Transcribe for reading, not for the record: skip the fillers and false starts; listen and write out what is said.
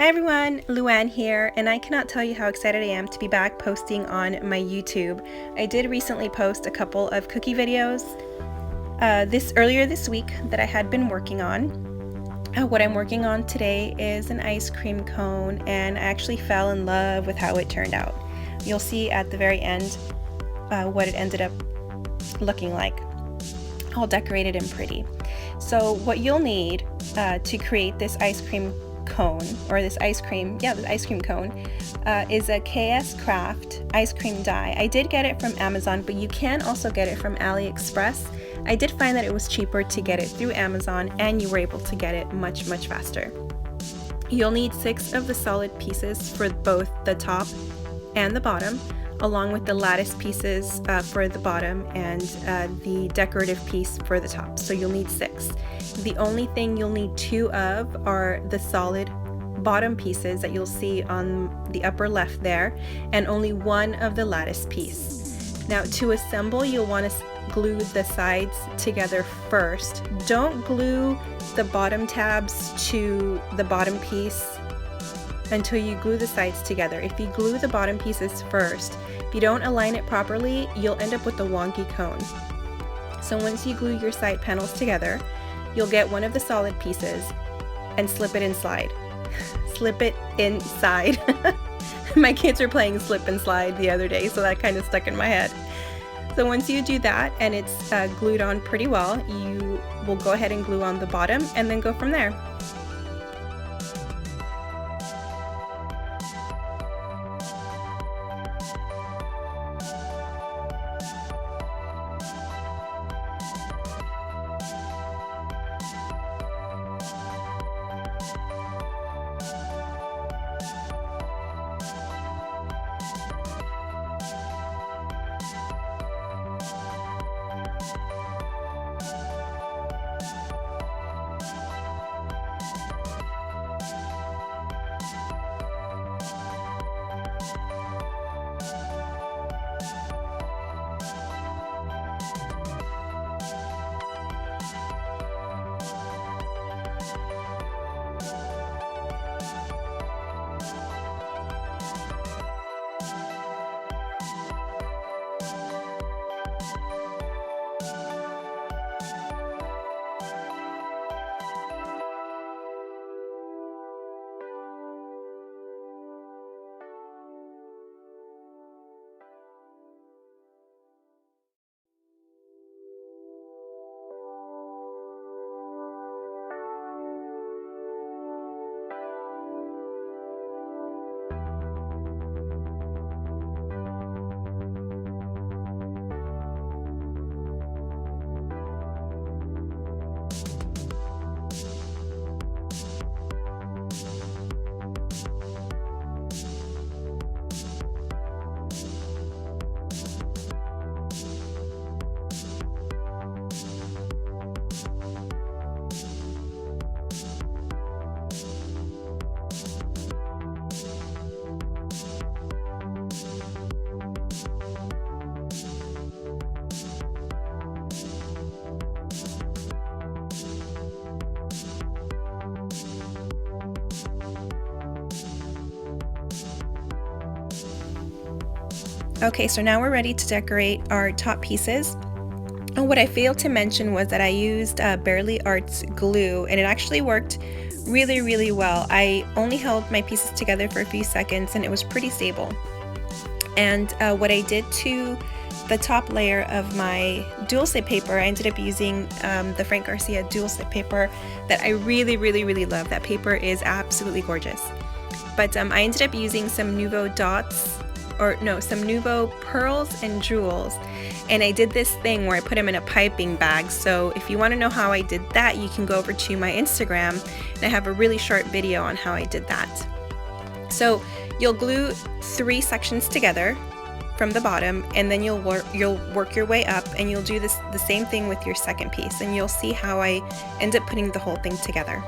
Hi everyone, Luann here, and I cannot tell you how excited I am to be back posting on my YouTube. I did recently post a couple of cookie videos earlier this week that I had been working on. What I'm working on today is an ice cream cone, and I actually fell in love with how it turned out. You'll see at the very end what it ended up looking like, all decorated and pretty. So what you'll need to create this ice cream cone, or this ice cream cone, is a KSCrafts ice cream die. I did get it from Amazon, but you can also get it from AliExpress. I did find that it was cheaper to get it through Amazon, and you were able to get it much faster. You'll need 6 of the solid pieces for both the top and the bottom, along with the lattice pieces for the bottom and the decorative piece for the top. So you'll need 6. The only thing you'll need 2 of are the solid bottom pieces that you'll see on the upper left there, and only 1 of the lattice piece. Now to assemble, you'll want to glue the sides together first. Don't glue the bottom tabs to the bottom piece until you glue the sides together. If you glue the bottom pieces first, if you don't align it properly, you'll end up with a wonky cone. So once you glue your side panels together, you'll get one of the solid pieces and slip it inside. Slip it inside. My kids were playing slip and slide the other day, so that kind of stuck in my head. So once you do that and it's glued on pretty well, you will go ahead and glue on the bottom and then go from there. Okay, so now we're ready to decorate our top pieces. And what I failed to mention was that I used Barely Arts glue, and it actually worked really well. I only held my pieces together for a few seconds and it was pretty stable. And what I did to the top layer of my Dulce paper, I ended up using the Garcia Dulce paper that I really love. That paper is absolutely gorgeous. But I ended up using some Nouveau some Nouveau pearls and jewels, and I did this thing where I put them in a piping bag. So if you want to know how I did that, you can go over to my Instagram, and I have a really short video on how I did that. So you'll glue 3 sections together from the bottom, and then you'll work your way up, and you'll do the same thing with your second piece, and you'll see how I end up putting the whole thing together.